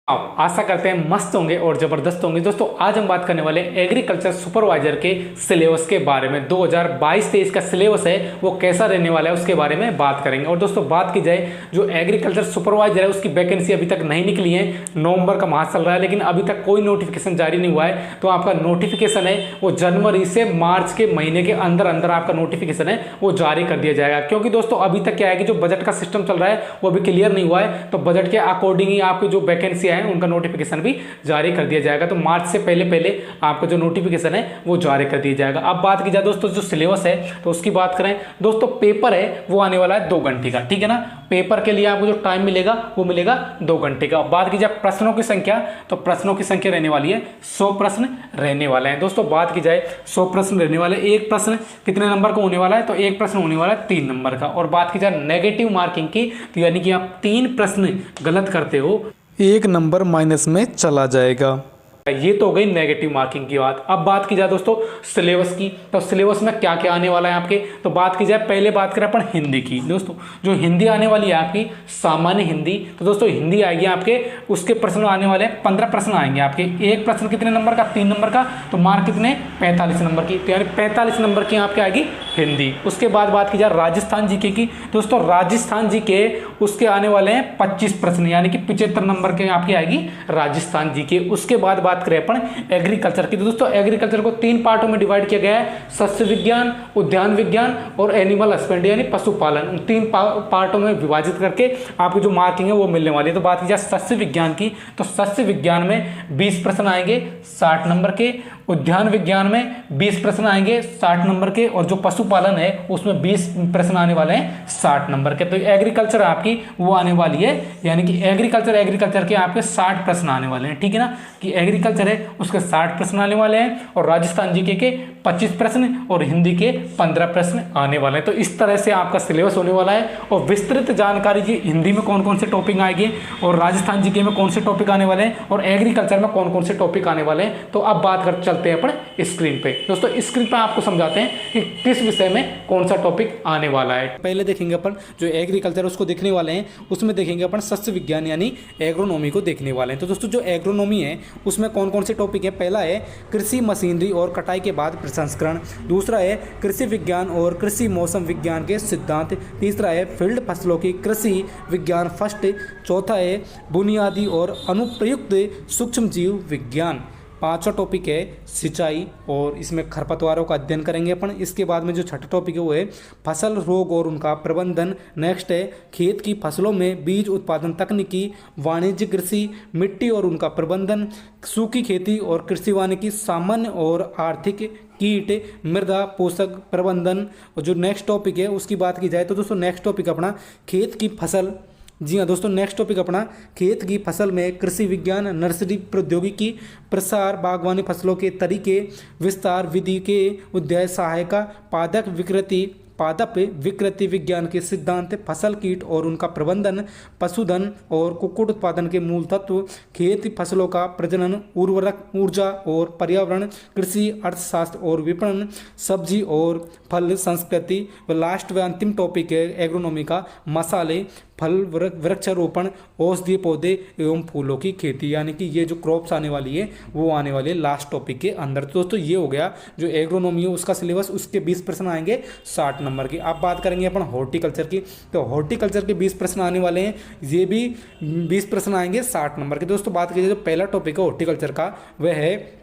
आप आशा करते हैं मस्त होंगे और ज़बरदस्त होंगे। दोस्तों आज हम बात करने वाले हैं एग्रीकल्चर सुपरवाइजर के सिलेबस के बारे में। 2022-23 का सिलेबस है वो कैसा रहने वाला है उसके बारे में बात करेंगे। और दोस्तों बात की जाए जो एग्रीकल्चर सुपरवाइजर है उसकी वैकेंसी अभी तक नहीं निकली है। नवंबर का माह चल रहा है लेकिन अभी तक कोई नोटिफिकेशन जारी नहीं हुआ है। तो आपका नोटिफिकेशन है वो जनवरी से मार्च के महीने के अंदर अंदर आपका नोटिफिकेशन है वो जारी कर दिया जाएगा। क्योंकि दोस्तों अभी तक क्या है कि जो बजट का सिस्टम चल रहा है वो अभी क्लियर नहीं हुआ है। तो बजट के अकॉर्डिंग ही आपकी जो वैकेंसी उनका नोटिफिकेशन भी जारी कर दिया जाएगा। तो मार्च से पहले पहले आपका जो नोटिफिकेशन है वो जारी कर दिया जाएगा। अब बात की जाए दोस्तों जो सिलेबस है तो उसकी बात करें दोस्तों, पेपर है वो आने वाला है 2 घंटे का, ठीक है ना। पेपर के लिए आपको जो टाइम मिलेगा वो मिलेगा 2 घंटे का। बात की जाए प्रश्नों की संख्या तो प्रश्नों की संख्या रहने वाली है 100 प्रश्न रहने वाले हैं। दोस्तों बात की जाए 100 प्रश्न रहने वाले, एक प्रश्न कितने नंबर का होने वाला है तो एक प्रश्न होने वाला है 3 नंबर का। और बात की जाए नेगेटिव मार्किंग की तो यानी कि आप 3 प्रश्न गलत करते हो 1 नंबर माइनस में चला जाएगा। ये तो हो गई नेगेटिव मार्किंग की बात। अब बात की जाए दोस्तों सिलेबस की तो सिलेबस में क्या क्या आने वाला है आपके, तो बात की जाए पहले बात करें अपन हिंदी की। दोस्तों जो हिंदी आने वाली है आपकी सामान्य हिंदी, तो दोस्तों हिंदी आएगी आपके, उसके प्रश्न आने वाले 15 प्रश्न आएंगे आपके। एक प्रश्न कितने नंबर का, 3 नंबर का, तो मार्क कितने 45 नंबर की, तो यानी 45 नंबर की आपके आएगी हिंदी। उसके बाद बात की जाए राजस्थान जीके की, दोस्तों राजस्थान जीके उसके आने वाले हैं 25 प्रश्न यानी कि 75 नंबर के आपकी आएगी राजस्थान जीके। उसके बाद बात करें अपन एग्रीकल्चर की, तो दोस्तों एग्रीकल्चर को 3 पार्टों में डिवाइड किया गया है, सस्य विज्ञान, उद्यान विज्ञान और एनिमल हस्बेंड्री यानी पशुपालन। उन 3 पार्टों में विभाजित करके आपकी जो मार्किंग है वो मिलने वाली है। तो बात की जाए सस्य विज्ञान की तो सस्य विज्ञान में 20 प्रश्न आएंगे 60 नंबर के, उद्यान विज्ञान में 20 प्रश्न आएंगे 60 नंबर के, और जो पशुपालन है उसमें 20 प्रश्न आने वाले हैं 60 नंबर के। तो एग्रीकल्चर आपकी वो आने वाली है यानी कि एग्रीकल्चर के आपके 60 प्रश्न आने वाले हैं, ठीक है ना, कि एग्रीकल्चर है उसके 60 प्रश्न आने वाले हैं और राजस्थान जीके के 25 प्रश्न और हिंदी के 15 प्रश्न आने वाले हैं। तो इस तरह से आपका सिलेबस होने वाला है। और विस्तृत जानकारी जी हिंदी में कौन कौन से टॉपिक आएंगे और राजस्थान जीके में कौन से टॉपिक आने वाले हैं और एग्रीकल्चर में कौन कौन से टॉपिक आने वाले हैं। तो अब बात कर चलते हैं अपन स्क्रीन पे। दोस्तों स्क्रीन पे आपको समझाते हैं कि किस विषय में कौन सा टॉपिक आने वाला है। पहले देखेंगे अपन जो एग्रीकल्चर उसको देखने वाले हैं, उसमें देखेंगे अपन सस्य विज्ञान यानी एग्रोनॉमी को देखने वाले हैं। तो दोस्तों जो एग्रोनॉमी है उसमें कौन कौन से टॉपिक है, पहला है कृषि मशीनरी और कटाई के बाद प्रसंस्करण, दूसरा है कृषि विज्ञान और कृषि मौसम विज्ञान के सिद्धांत, तीसरा है फील्ड फसलों की कृषि विज्ञान फर्स्ट, चौथा है बुनियादी और अनुप्रयुक्त सूक्ष्म जीव विज्ञान, पांचवा टॉपिक है सिंचाई और इसमें खरपतवारों का अध्ययन करेंगे अपन। इसके बाद में जो छठा टॉपिक है वो है फसल रोग और उनका प्रबंधन, नेक्स्ट है खेत की फसलों में बीज उत्पादन तकनीकी, वाणिज्य कृषि, मिट्टी और उनका प्रबंधन, सूखी खेती और कृषि वानिकी, सामान्य और आर्थिक, कीट, मृदा पोषक प्रबंधन। और जो नेक्स्ट टॉपिक है उसकी बात की जाए तो दोस्तों नेक्स्ट टॉपिक अपना खेत की फसल, जी हाँ दोस्तों नेक्स्ट टॉपिक अपना खेत की फसल में कृषि विज्ञान, नर्सरी प्रौद्योगिकी, प्रसार, बागवानी फसलों के तरीके, विस्तार विधि के उद्याय सहायता, पादप विकृति विज्ञान के सिद्धांत, फसल कीट और उनका प्रबंधन, पशुधन और कुक्कुट उत्पादन के मूल तत्व, खेती फसलों का प्रजनन, उर्वरक, ऊर्जा और पर्यावरण, कृषि अर्थशास्त्र और विपणन, सब्जी और फल संस्कृति, व लास्ट व अंतिम टॉपिक है एग्रोनॉमी का मसाले, फल, वृक्षारोपण, औषधीय पौधे एवं फूलों की खेती, यानी कि ये जो क्रॉप्स आने वाली है वो आने वाली है लास्ट टॉपिक के अंदर। तो दोस्तों ये हो गया जो एग्रोनॉमी है उसका सिलेबस, उसके 20 प्रश्न आएंगे 60 नंबर की। अब बात करेंगे अपन हॉर्टिकल्चर की, तो हॉर्टिकल्चर के 20 प्रश्न आने वाले हैं, ये भी 20 प्रश्न आएंगे 60 नंबर के। दोस्तों बात कीजिए जो पहला टॉपिक है हॉर्टिकल्चर का वह है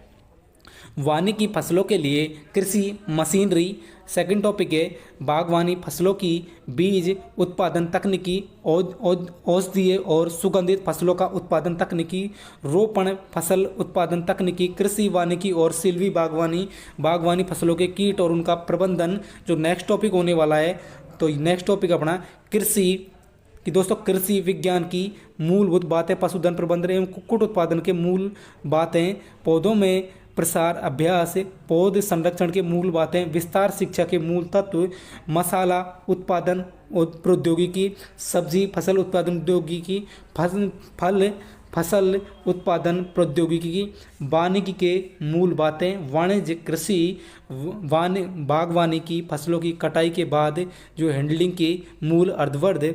वानिकी फसलों के लिए कृषि मशीनरी, सेकंड टॉपिक है बागवानी फसलों की बीज उत्पादन तकनीकी, औषधीय और सुगंधित फसलों का उत्पादन तकनीकी, रोपण फसल उत्पादन तकनीकी, कृषि वानिकी और सिल्वी बागवानी, बागवानी फसलों के कीट और उनका प्रबंधन। जो नेक्स्ट टॉपिक होने वाला है तो नेक्स्ट टॉपिक अपना कृषि कि दोस्तों कृषि विज्ञान की मूलभूत बातें, पशुधन प्रबंधन एवं कुक्कुट उत्पादन के मूल बातें, पौधों में प्रसार अभ्यास, पौध संरक्षण के मूल बातें, विस्तार शिक्षा के मूल तत्व, मसाला उत्पादन प्रौद्योगिकी, सब्जी फसल उत्पादन प्रौद्योगिकी, फल फसल उत्पादन प्रौद्योगिकी, वानिकी के मूल बातें, वाणिज्य कृषि, बागवानी की फसलों की कटाई के बाद जो हैंडलिंग के मूल अर्धवर्ध,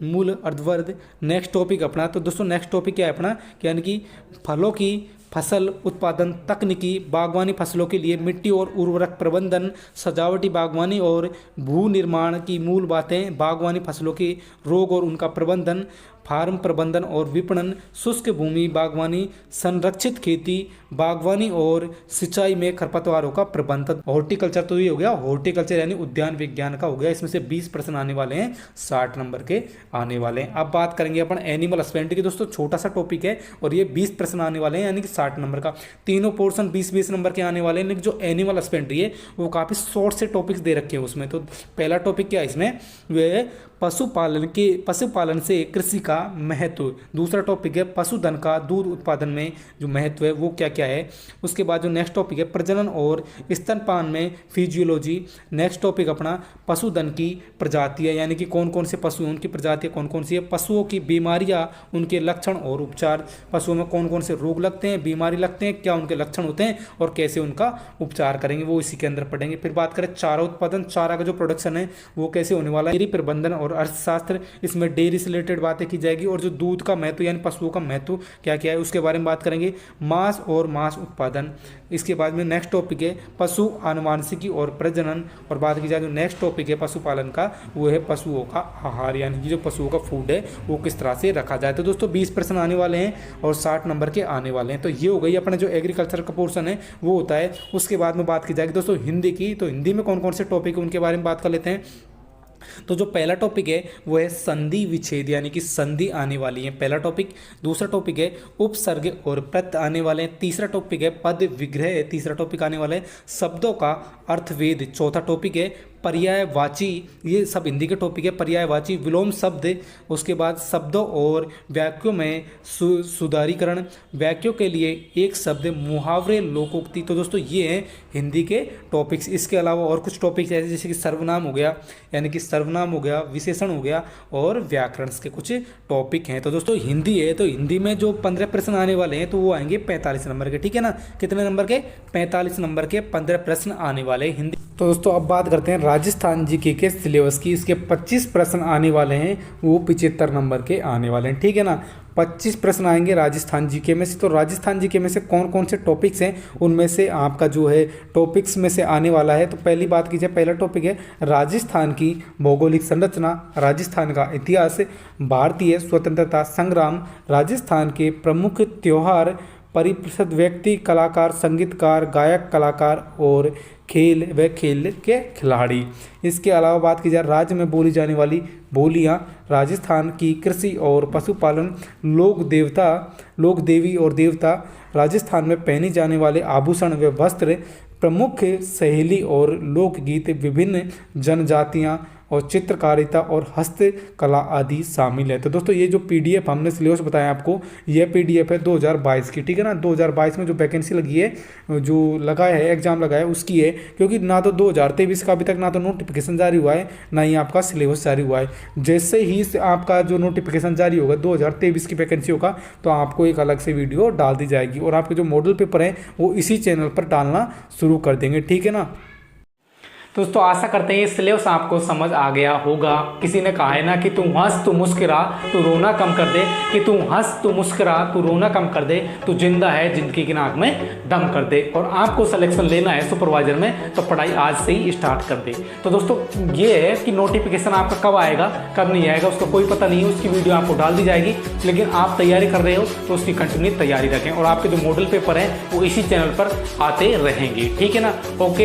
मूल अर्धवर्ध। नेक्स्ट टॉपिक अपना, तो दोस्तों नेक्स्ट टॉपिक क्या है अपना, यानी कि फलों की फसल उत्पादन तकनीकी, बागवानी फसलों के लिए मिट्टी और उर्वरक प्रबंधन, सजावटी बागवानी और भू निर्माण की मूल बातें, बागवानी फसलों के रोग और उनका प्रबंधन, फार्म प्रबंधन और विपणन, शुष्क भूमि बागवानी, संरक्षित खेती, बागवानी और सिंचाई में खरपतवारों का प्रबंधन। हॉर्टिकल्चर तो ये हो गया, हॉर्टिकल्चर यानी उद्यान विज्ञान का हो गया। इसमें से 20 प्रश्न आने वाले हैं, 60 नंबर के आने वाले हैं। अब बात करेंगे अपन एनिमल हस्बेंड्री की। दोस्तों छोटा सा टॉपिक है और ये 20 प्रश्न आने वाले हैं, यानी कि 60 नंबर का। तीनों पोर्शन 20-20 नंबर के आने वाले हैं, लेकिन जो एनिमल हस्बेंड्री है वो काफ़ी शॉर्ट से टॉपिक्स दे रखे हैं उसमें। तो पहला टॉपिक क्या है इसमें, वे पशुपालन से कृषि का महत्व। दूसरा टॉपिक है पशुधन का दूध उत्पादन में जो महत्व है वो क्या क्या है। उसके बाद जो नेक्स्ट टॉपिक है प्रजनन और स्तनपान में फिजियोलॉजी। नेक्स्ट टॉपिक अपना पशुधन की प्रजातियाँ, यानी कि कौन कौन से पशु हैं, उनकी प्रजातियाँ कौन कौन सी है। पशुओं की बीमारियाँ, उनके लक्षण और उपचार। पशुओं में कौन कौन से रोग लगते हैं, बीमारी लगते हैं, क्या उनके लक्षण होते हैं और कैसे उनका उपचार करेंगे, वो इसी के अंदर पढ़ेंगे। फिर बात करें चारा उत्पादन, चारा का जो प्रोडक्शन है वो कैसे होने वाला है। डेयरी प्रबंधन और अर्थशास्त्र, इसमें डेयरी से रिलेटेड बातें की जाएगी। और जो दूध का महत्व यानी पशुओं का महत्व क्या क्या है उसके बारे में बात करेंगे। मांस और मांस उत्पादन। इसके बाद में नेक्स्ट टॉपिक है पशु आनुवांशिकी और प्रजनन। और बात की जाए जो नेक्स्ट टॉपिक है पशुपालन का वो है पशुओं का आहार, यानी कि जो पशुओं का फूड है वो किस तरह से रखा जाए। तो दोस्तों 20 प्रश्न आने वाले हैं और 60 नंबर के आने वाले हैं। तो ये हो गई अपना जो एग्रीकल्चर का पोर्शन है वो होता है। उसके बाद में बात की जाएगी दोस्तों हिंदी की। तो हिंदी में कौन कौन से टॉपिक है उनके बारे में बात कर लेते हैं। तो जो पहला टॉपिक है वो है संधि विच्छेद, यानी कि संधि आने वाली है, पहला टॉपिक। दूसरा टॉपिक है उपसर्ग और प्रत्यय आने वाले हैं। तीसरा टॉपिक है पद विग्रह, तीसरा टॉपिक आने वाला है। शब्दों का अर्थवेद, चौथा टॉपिक है पर्यायवाची, ये सब हिंदी के टॉपिक है। पर्यायवाची, विलोम शब्द, उसके बाद शब्दों और वाक्यों में सुधारीकरण, वाक्यों के लिए एक शब्द, मुहावरे, लोकोक्ति। तो दोस्तों ये हैं हिंदी के टॉपिक्स। इसके अलावा और कुछ टॉपिक्स ऐसे जैसे कि सर्वनाम हो गया, यानी कि सर्वनाम हो गया, विशेषण हो गया और व्याकरण के कुछ टॉपिक हैं। तो दोस्तों हिंदी है, तो हिंदी में जो 15 प्रश्न आने वाले हैं तो वो आएंगे 45 नंबर के, ठीक है ना। कितने नंबर के, 45 नंबर के 15 प्रश्न आने वाले हैं हिंदी। तो दोस्तों अब बात करते हैं राजस्थान जीके के सिलेबस की। इसके 25 प्रश्न आने वाले हैं, वो 75 नंबर के आने वाले हैं, ठीक है ना। 25 प्रश्न आएंगे राजस्थान जीके में से। तो राजस्थान जीके में से कौन कौन से टॉपिक्स हैं उनमें से आपका जो है टॉपिक्स में से आने वाला है। तो पहली बात कीजिए, पहला टॉपिक है राजस्थान की भौगोलिक संरचना, राजस्थान का इतिहास, भारतीय स्वतंत्रता संग्राम, राजस्थान के प्रमुख त्योहार, परिप्रसिद्ध व्यक्ति, कलाकार, संगीतकार, गायक, कलाकार और खेल व खेल के खिलाड़ी। इसके अलावा बात की जाए राज्य में बोली जाने वाली बोलियां, राजस्थान की कृषि और पशुपालन, लोक देवी और देवता, राजस्थान में पहने जाने वाले आभूषण व वस्त्र, प्रमुख सहेली और लोकगीत, विभिन्न जनजातियां और चित्रकारिता और हस्तकला आदि शामिल है। तो दोस्तों ये जो पीडीएफ हमने सिलेबस बताया आपको, ये पीडीएफ है 2022 की, ठीक है ना। 2022 में जो वैकेंसी लगी है, जो लगाया है एग्जाम लगाया है उसकी है, क्योंकि ना तो 2023 का अभी तक ना तो नोटिफिकेशन जारी हुआ है ना ही आपका सिलेबस जारी हुआ है। जैसे ही आपका जो नोटिफिकेशन जारी होगा 2023 की वैकेंसी होगा तो आपको एक अलग से वीडियो डाल दी जाएगी और आपके जो मॉडल पेपर हैं वो इसी चैनल पर डालना शुरू कर देंगे, ठीक है ना। दोस्तों आशा करते हैं ये सिलेबस आपको समझ आ गया होगा। किसी ने कहा है ना कि तू हंस तू मुस्कुरा तू रोना कम कर दे, कि तू हंस तू मुस्कुरा तू रोना कम कर दे, तू जिंदा है जिंदगी की नाक में दम कर दे। और आपको सिलेक्शन लेना है सुपरवाइजर में तो पढ़ाई आज से ही स्टार्ट कर दे। तो दोस्तों ये है कि नोटिफिकेशन आपका कब आएगा कब नहीं आएगा उसका कोई पता नहीं है, उसकी वीडियो आपको डाल दी जाएगी। लेकिन आप तैयारी कर रहे हो तो उसकी कंटिन्यू तैयारी रखें और आपके जो मॉडल पेपर हैं वो इसी चैनल पर आते रहेंगे, ठीक है ना। ओके।